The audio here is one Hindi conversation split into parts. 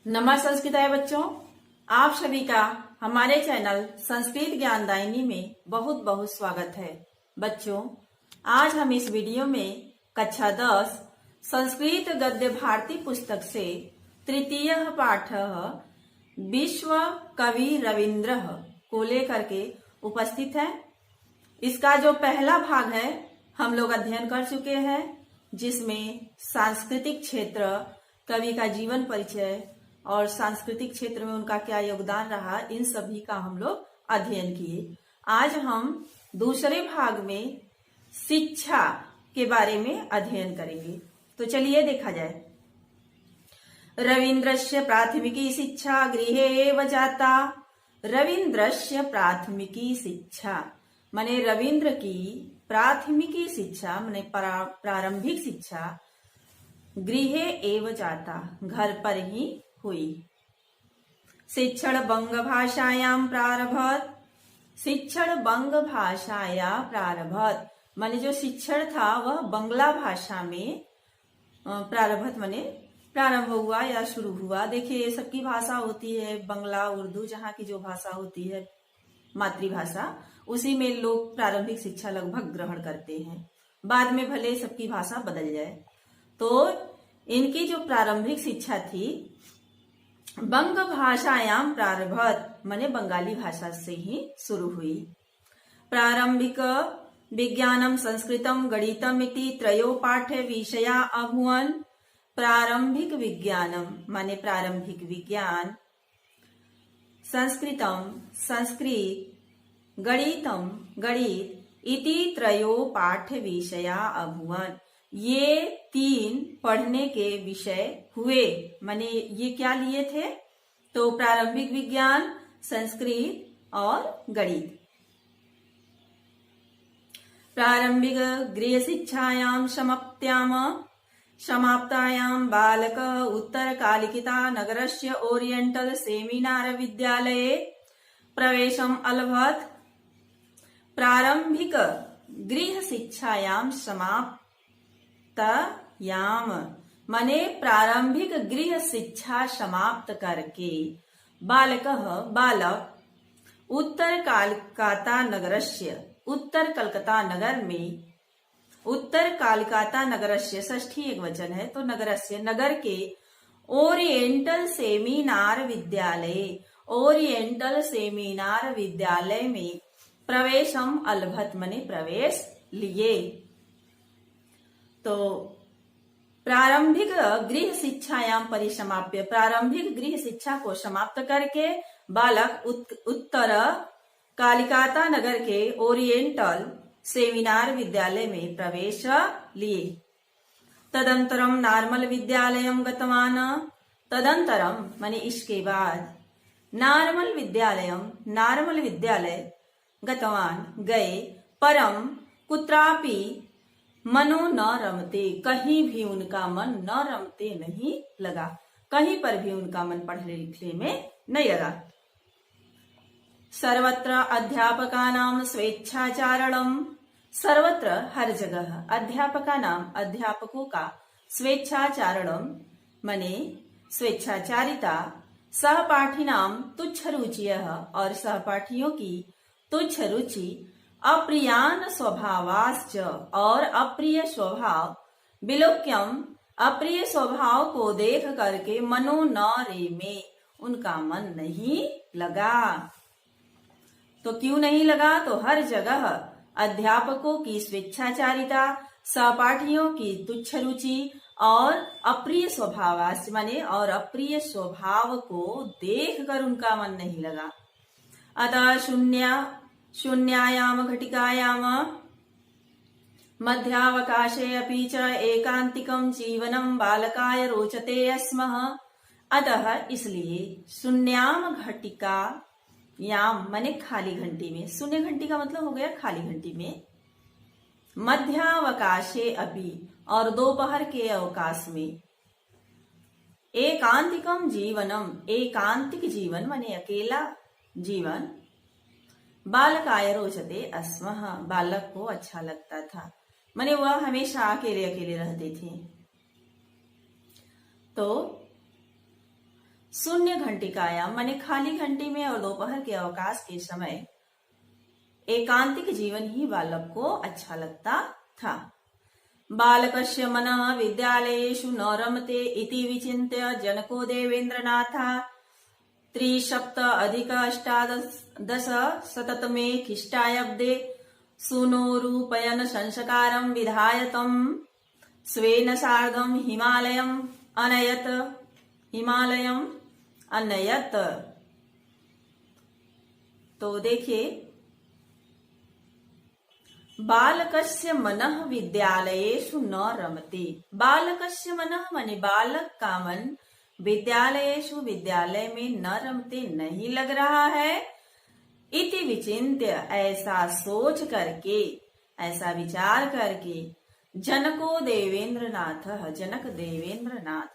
नमः संस्कृताय बच्चों, आप सभी का हमारे चैनल संस्कृत ज्ञानदायिनी में बहुत बहुत स्वागत है। बच्चों, आज हम इस वीडियो में कक्षा 10 संस्कृत गद्य भारती पुस्तक से तृतीय पाठ विश्व कवि रविंद्र को लेकर के उपस्थित है। इसका जो पहला भाग है हम लोग अध्ययन कर चुके हैं, जिसमें सांस्कृतिक क्षेत्र, कवि का जीवन परिचय और सांस्कृतिक क्षेत्र में उनका क्या योगदान रहा, इन सभी का हम लोग अध्ययन किए। आज हम दूसरे भाग में शिक्षा के बारे में अध्ययन करेंगे। तो चलिए देखा जाए। रविन्द्रस्य प्राथमिकी शिक्षा गृहे एव जाता। रविन्द्रस्य प्राथमिकी शिक्षा माने रविंद्र की प्राथमिकी शिक्षा माने प्रारंभिक शिक्षा गृहे एव जाता, घर पर ही हुई। शिक्षण बंग भाषायां प्रारभत। शिक्षण बंग भाषाया प्रारभत माने जो शिक्षण था वह बंगला भाषा में प्रारभत माने प्रारंभ हुआ या शुरू हुआ। देखिए, सबकी भाषा होती है बंगला, उर्दू, जहाँ की जो भाषा होती है मातृभाषा, उसी में लोग प्रारंभिक शिक्षा लगभग ग्रहण करते हैं। बाद में भले सबकी भाषा बदल जाए। तो इनकी जो प्रारंभिक शिक्षा थी बंग भाषायाम प्रारभत माने बंगाली भाषा से ही शुरू हुई। प्रारंभिक विज्ञानम संस्कृतम गणितम इति त्रयो पाठ्य विषया अभूवन। प्रारंभिक विज्ञानम माने प्रारंभिक विज्ञान, संस्कृतम संस्कृत, गणितम गणित, इति त्रयो पाठ्य विषया अभूवन, ये तीन पढ़ने के विषय हुए। माने ये क्या लिए थे? तो प्रारंभिक विज्ञान, संस्कृत और गणित। प्रारंभिक गृह शिक्षायां समाप्तायां बालक उत्तरकालिकिता नगरस्य ओरिएंटल सेमिनार विद्यालये प्रवेशम अलभत। प्रारंभिक गृह शिक्षायां समाप्तायाम माने प्रारंभिक गृह शिक्षा समाप्त करके बालक उत्तर कलकत्ता नगरस्य, उत्तर कलकत्ता नगर में, उत्तर कलकत्ता नगरस्य षष्ठी एक वचन है, तो नगरस्य नगर के ओरिएंटल सेमिनार विद्यालय, ओरिएंटल सेमिनार विद्यालय में प्रवेशम अलभत माने प्रवेश लिए। तो प्रारंभिक गृह शिक्षायाम परिसमाप्य, प्रारंभिक गृह शिक्षा को समाप्त करके बालक उत्तर कलकत्ता नगर के ओरिएंटल सेमिनार विद्यालय में प्रवेश लिए। तदंतरम नार्मल विद्यालयम गतवान। तदंतरम माने इसके बाद, नार्मल विद्यालय गतवान गए, परम कुत्रापि मनो न रमते, कहीं भी उनका मन न रमते नहीं लगा, कहीं पर भी उनका मन पढ़ने लिखने में नहीं लगा। सर्वत्र अध्यापकानां स्वेच्छाचारणम, सर्वत्र हर जगह अध्यापकानां अध्यापकों का स्वेच्छाचारणम माने स्वेच्छाचारिता, सहपाठिनां तुच्छ रुचियः और सहपाठियों की तुच्छ रुचि, अप्रियान स्वभावाश्च और अप्रिय स्वभाव, विलोक्यम अप्रिय स्वभाव को देख करके मनो न रेमे, उनका मन नहीं लगा। तो क्यों नहीं लगा? तो हर जगह अध्यापकों की स्वेच्छाचारिता, सहपाठियों की तुच्छ रुचि और अप्रिय स्वभावाश्च माने और अप्रिय स्वभाव को देख कर उनका मन नहीं लगा। अतः शून्यायाम घटिकायाम मध्यावकाशे अपि च एकांतिकम जीवनम बालकाय रोचते स्मः। अतः इसलिए शून्याम घटिका याम माने खाली घंटी में, शून्य घंटी का मतलब हो गया खाली घंटी में, मध्यावकाशे अपि और दोपहर के अवकाश में, एकांतिकम जीवनम एकांतिक जीवन माने अकेला जीवन, बालकाय रोचते अस्मः बालक को अच्छा लगता था, माने वह हमेशा अकेले अकेले रहते थे। तो शून्य घंटिकायाम माने खाली घंटी में और दोपहर के अवकाश के समय एकांतिक जीवन ही बालक को अच्छा लगता था। बालकस्य मनः विद्यालयेषु न रमते इति विचिन्त्य जनको देवेन्द्रनाथः 387+18 ख्रीष्टाब्दे सूनोरूपयन संस्कारं विधाय तं स्वेन सार्धं हिमालयम् अनयत। तो देखिए, बालकस्य मनः विद्यालयेषु न रमते। बालकस्य मनः माने बालक का मन विद्यालयेषु विद्यालय में न रमते नहीं लग रहा है। इति विचिन्त्य ऐसा सोच करके, ऐसा विचार करके जनको देवेंद्रनाथ जनक देवेंद्रनाथ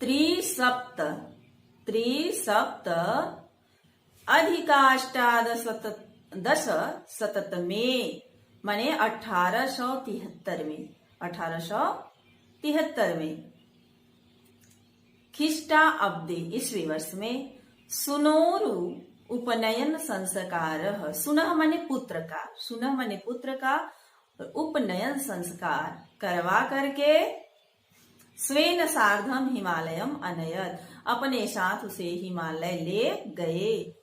त्रिसप्त अधिकाष्टादश में माने 1873 में ख्रीष्टाब्दे ईस्वी वर्ष में सुनोरु उपनयन संस्कार। सुनः माने पुत्र का उपनयन संस्कार करवा करके स्वेन सार्धम हिमालयम अनयत, अपने साथ उसे हिमालय ले गए।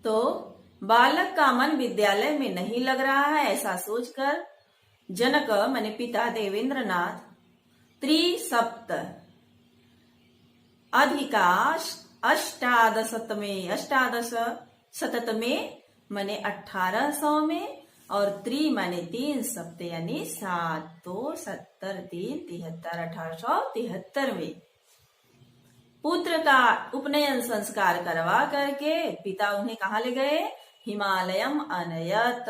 तो बालक का मन विद्यालय में नहीं लग रहा है, ऐसा सोचकर जनक माने पिता देवेंद्रनाथ 3 अधिकाश 18 में माने 1800 में और 3 माने 3 सप्ते यानी 7, तो 70 3 73 1873 में पुत्र का उपनयन संस्कार करवा करके पिता उन्हें कहाँ ले गए? हिमालयम अनयत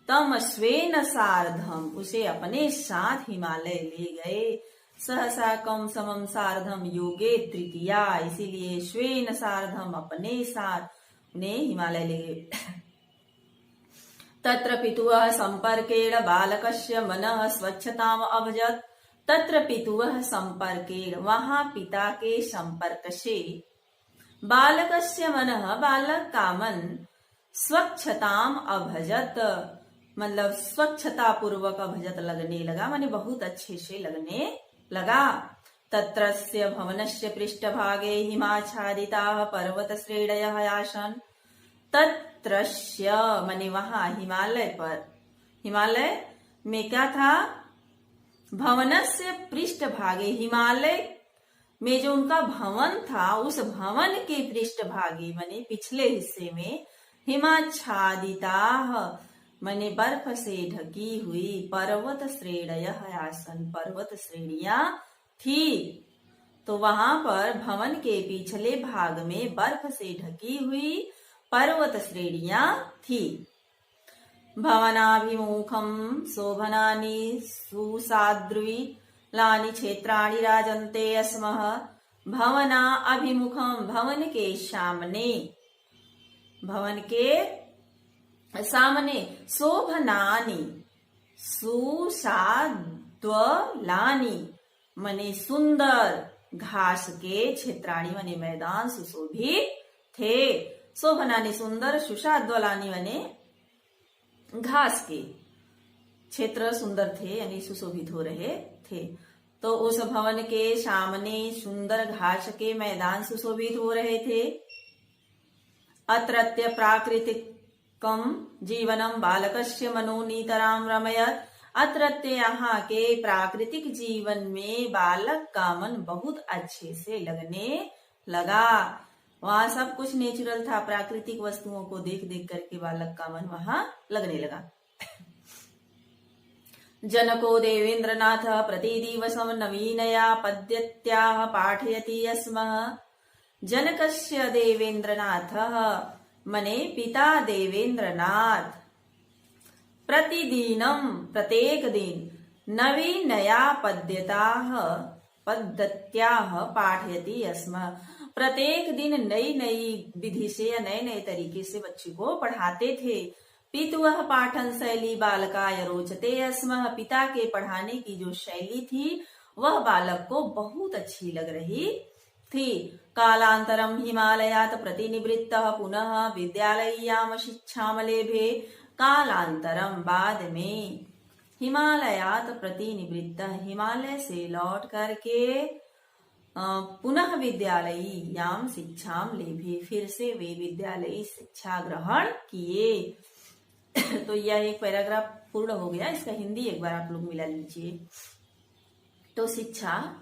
तम स्वेन सार्धम, उसे अपने साथ हिमालय ले गए। सहसा कम समम सार्धम योगे तृतीया, इसीलिए स्वेन सार्धम अपने साथ उन्हें हिमालय ले गए। तत्र पितुः संपर्केण बालकस्य मनः स्वच्छताम अभजत। तत्र पितुः संपर्केण, वहां पिता के संपर्क से बालकस्य मनः, बालक का मन स्वच्छताम अभजत मतलब स्वच्छता पूर्वक अभजत लगने लगा, माने बहुत अच्छे से लगने लगा। तत्रस्य भवनस्य पृष्ठभागे हिमाच्छादिताः पर्वत श्रेणयः आसन्। तत्रस्य माने वहां हिमालय पर, हिमालय में क्या था? भवनस्य पृष्ठभागे, हिमालय में जो उनका भवन था उस भवन के पृष्ठभागे माने पिछले हिस्से में हिमाच्छादिताः माने बर्फ से ढकी हुई पर्वत श्रेणयः आसन्, पर्वत श्रेणियां थी। तो वहां पर भवन के पिछले भाग में बर्फ से ढकी हुई पर्वत श्रेणियां थी। भवनाभिमुखम शोभनानि सुसाद्रुलानि क्षेत्राणि राजन्ते अस्मः। भवना अभिमुखम, भवन के सामने, भवन के सामने शोभनानि सुसाद्वलानि माने सुंदर घास के क्षेत्राणि माने मैदान सुशोभित थे। शोभनानि सुंदर, सुसाद्वलानि माने घास के क्षेत्र सुंदर थे यानी सुशोभित हो रहे थे। तो उस भवन के सामने सुंदर घास के मैदान सुशोभित हो रहे थे। अत्रत्य प्राकृतिकम जीवनम बालकस्य मनोनीतराम रमयत। अत्रत्य यहाँ के प्राकृतिक जीवन में बालक का मन बहुत अच्छे से लगने लगा। वहां सब कुछ नेचुरल था, प्राकृतिक वस्तुओं को देख देख करके बालक का मन वहां लगने लगा। जनको देवेंद्रनाथ प्रतिदिवसं नवीनया पद्धत्याः पाठयति स्म। जनकस्य देवेंद्रनाथः मने पिता देवेंद्रनाथ प्रतिदिनं प्रत्येक दिन नवीनया पद्धत्याः पाठयति स्म। प्रत्येक दिन नई नई विधि से या नए नए तरीके से बच्चे को पढ़ाते थे। पितुः पाठन शैली बालकाय रोचते स्म। पिता के पढ़ाने की जो शैली थी वह बालक को बहुत अच्छी लग रही थी। कालांतरम हिमालयात प्रतिनिवृत्तः पुनः विद्यालयीयाम शिक्षाम लेभे। कालांतरम बाद में, हिमालयात प्रतिनिवृत्तः हिमालय से लौट करके पुनः विद्यालयी याम शिक्षाम लेभे फिर से वे विद्यालयी शिक्षा ग्रहण किए। तो यह एक पैराग्राफ पूर्ण हो गया। इसका हिंदी एक बार आप लोग मिला लीजिए। तो शिक्षा,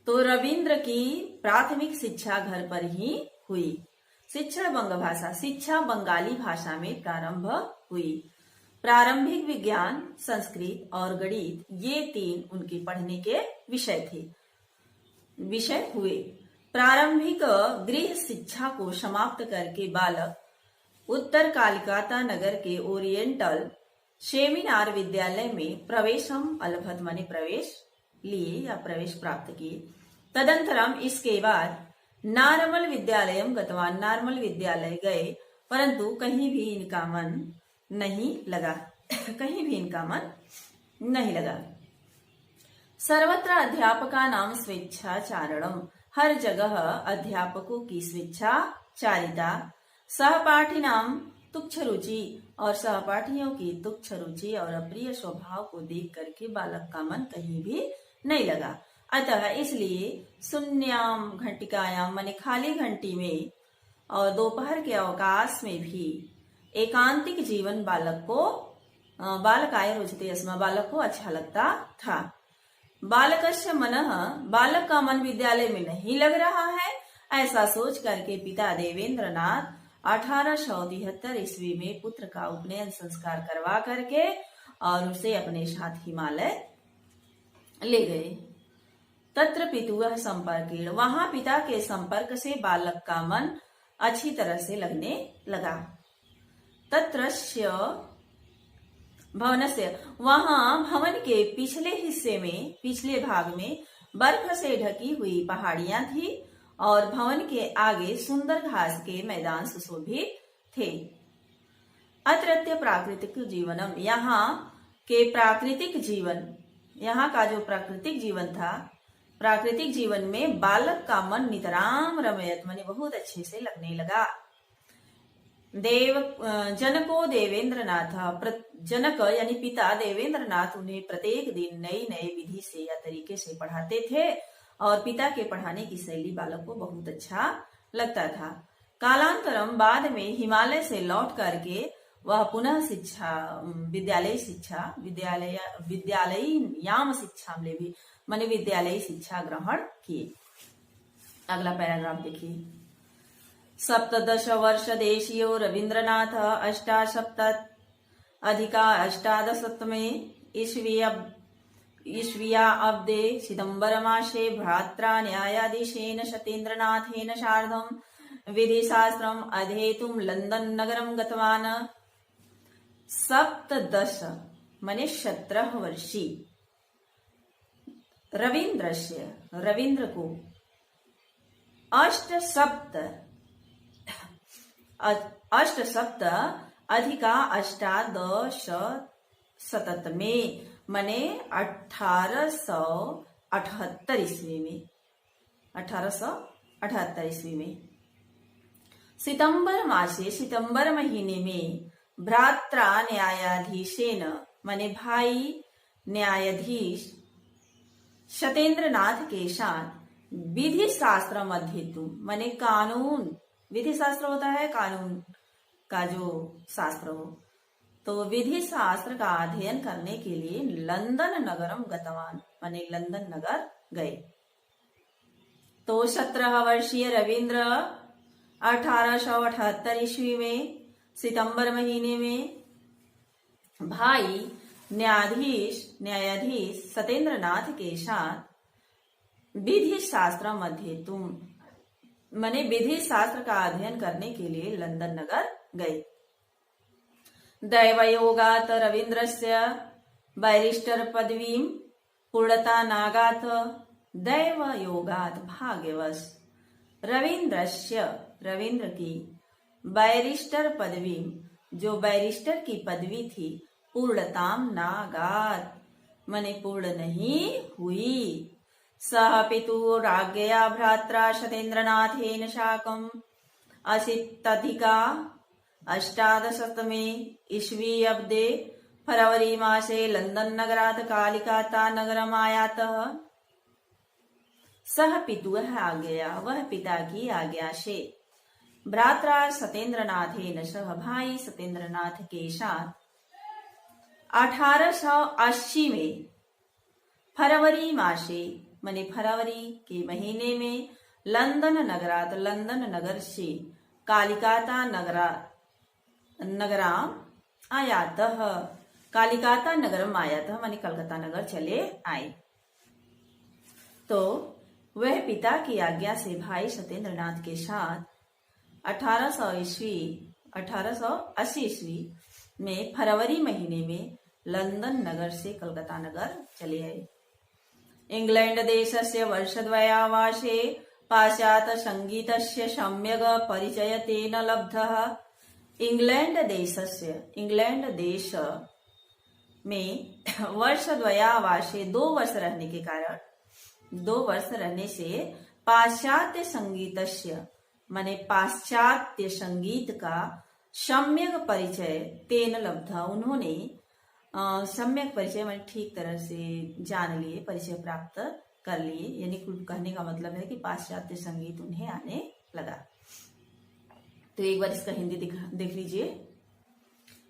तो रविंद्र की प्राथमिक शिक्षा घर पर ही हुई। शिक्षण बंग भाषा, शिक्षा बंगाली भाषा में प्रारंभ हुई। प्रारंभिक विज्ञान, संस्कृत और गणित ये तीन उनके पढ़ने के विषय हुए। प्रारंभिक गृह शिक्षा को समाप्त करके बालक उत्तर कालिकाता नगर के ओरिएंटल सेमिनार विद्यालय में प्रवेशम अलभत माने प्रवेश लिए या प्रवेश प्राप्त किए। तदंतरम इसके बाद नार्मल विद्यालयम गतवान, नार्मल विद्यालय गए, परंतु कहीं भी इनका मन नहीं लगा। कहीं भी इनका मन नहीं लगा। सर्वत्र अध्यापका नाम स्वेच्छाचारणम, हर जगह अध्यापकों की स्वेच्छाचारिता। सहपाठी नाम तुच्छ रुचि, और सहपाठियों की तुच्छ रुचि और अप्रिय स्वभाव को देख करके बालक का मन कहीं भी नहीं लगा। अतः इसलिए शून्याम घंटिकायाम माने खाली घंटी में और दोपहर के अवकाश में भी एकांतिक जीवन बालकाय रुचते अस्मा, बालक को अच्छा लगता था। बालकस्य मनः, बालक का मन विद्यालय में नहीं लग रहा है, ऐसा सोच करके पिता देवेंद्र नाथ 1873 ईस्वी में पुत्र का उपनयन संस्कार करवा करके और उसे अपने साथ हिमालय ले गए। तत्र पितुः संपर्केण, वहां पिता के संपर्क से बालक का मन अच्छी तरह से लगने लगा। तत्रस्य भवनस्य, वहां भवन के पिछले हिस्से में, पिछले भाग में बर्फ से ढकी हुई पहाड़ियां थी और भवन के आगे सुंदर घास के मैदान सुशोभित थे। अत्रत्य प्राकृतिक जीवनम, यहाँ के प्राकृतिक जीवन, यहाँ का जो प्राकृतिक जीवन था, प्राकृतिक जीवन में बालक का मन नितराम रमयत माने बहुत अच्छे से लगने लगा। जनको देवेंद्र नाथ, जनक यानी पिता देवेंद्र नाथ उन्हें प्रत्येक दिन नई नई विधि से या तरीके से पढ़ाते थे और पिता के पढ़ाने की शैली बालक को बहुत अच्छा लगता था। कालांतरम बाद में हिमालय से लौट करके वह पुनः विद्यालयीयाम शिक्षा ले भी माने विद्यालयी शिक्षा ग्रहण किए। अगला पैराग्राफ देखिए। 17 वर्ष देशीयो रवीन्द्रनाथ 1887 ईस्वीया अब्दे सितंबर मासे भ्रात्रा न्यायाधीशेन सत्येन्द्रनाथेन सार्धम विधिशास्त्रम अध्येतुम लंदन नगरम गतवान। 17 माने 17 वर्षी रविंद्र को अष्ट सप्त अधिका 1887 में माने 1878 ईस्वी में, 1878 ईस्वी में सितंबर मासे, सितंबर महीने में भ्रात्रा न्यायाधीशेन माने भाई न्यायाधीश सत्येंद्रनाथ के साथ विधि शास्त्र अध्येतुम माने कानून, विधि शास्त्र होता है कानून का जो शास्त्र हो, तो विधि शास्त्र का अध्ययन करने के लिए लंदन नगरम गतवान माने लंदन नगर गए। तो 17 वर्षीय रविंद्र 1878 ईस्वी में सितंबर महीने में भाई न्यायाधीश सत्येंद्रनाथ के साथ विधि शास्त्र अध्येतुम माने विधि शास्त्र का अध्ययन करने के लिए लंदन नगर गए। दैवयोगात रवीन्द्रस्य बैरिस्टर पदवीं पूर्णता नागात, दैवयोगात भाग्यवश रविंद्र की बैरिस्टर पदवी, जो बैरिस्टर की पदवी थी, पूर्णताम नागात माने पूर्ण नहीं हुई। सह पितुराज्ञया भ्रात्रा शतेन्द्रनाथेन साकम् अशीत्यधिका अष्टादशतमे ईस्वी अब्दे फरवरी मासे लंदन नगरात् कालिकाता नगरमायातः। सह पितुः आज्ञया, वह पिता की आज्ञा से, भ्रात्रा सत्येंद्रनाथेन सह, भाई सत्येंद्रनाथ के साथ 1880 में फरवरी मासे माने फरवरी के महीने में लंदन नगरात, लंदन नगर से, कालिकाता नगराम आयातः, कालिकाता नगरम आयातः माने कलकत्ता नगर चले आए। तो वह पिता की आज्ञा से भाई सत्येंद्रनाथ के साथ 1880 ईस्वी में फरवरी महीने में लंदन नगर से कलकत्ता नगर चले आए। इंग्लैंड देशस्य वर्षद्वयावासे पाश्चात्य संगीतस्य सम्यक् परिचय तेन लब्धः। इंग्लैंड देश में वर्षद्वयावासे 2 वर्ष रहने के कारण, 2 वर्ष रहने से पाश्चात्य संगीतस्य माने पाश्चात्य संगीत का सम्यक परिचय तेन लब्धा, उन्होंने सम्यक परिचय माने ठीक तरह से जान लिए, परिचय प्राप्त कर लिए। यानी कुल कहने का मतलब है कि पाश्चात्य संगीत उन्हें आने लगा। तो एक बार इसका हिंदी देख लीजिए।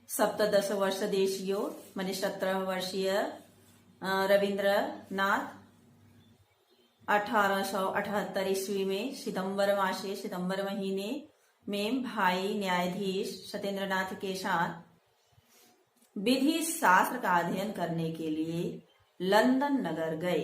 सप्तदश वर्ष देशीयो माने 17 वर्षीय रविंद्रनाथ 1878 ईस्वी में सितंबर मासे, सितंबर महीने में भाई न्यायाधीश सत्येंद्रनाथ के साथ विधि शास्त्र का अध्ययन करने के लिए लंदन नगर गए।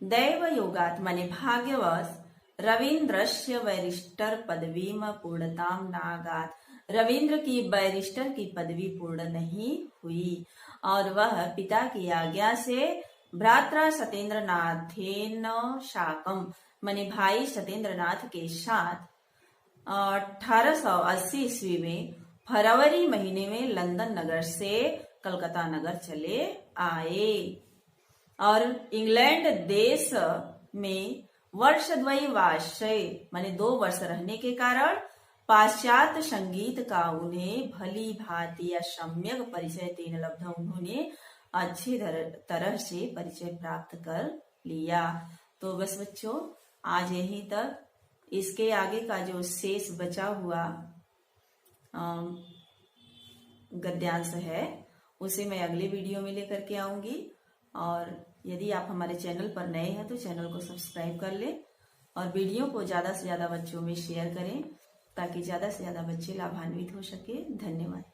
दैव योगात् माने भाग्यवश रविंद्रस्य बैरिस्टर पदवीम पूर्णताम नागात, रविंद्र की बैरिस्टर की पदवी पूर्ण नहीं हुई और वह पिता की आज्ञा से भ्रात्रा सत्येंद्रनाथेन साकम माने भाई सत्येंद्रनाथ के साथ 1880 ईस्वी में फरवरी महीने में लंदन नगर से कलकत्ता नगर चले आए। और इंग्लैंड देश में वर्षद्वयवासे माने 2 वर्ष रहने के कारण पाश्चात्य संगीत का उन्हें भली भांति या सम्यक परिचय तेन लब्धा, उन्होंने अच्छी तरह से परिचय प्राप्त कर लिया। तो बस बच्चों, आज यहीं तक। इसके आगे का जो शेष बचा हुआ गद्यांश है उसे मैं अगले वीडियो में लेकर के आऊंगी। और यदि आप हमारे चैनल पर नए हैं तो चैनल को सब्सक्राइब कर लें और वीडियो को ज्यादा से ज्यादा बच्चों में शेयर करें ताकि ज्यादा से ज्यादा बच्चे लाभान्वित हो सके। धन्यवाद।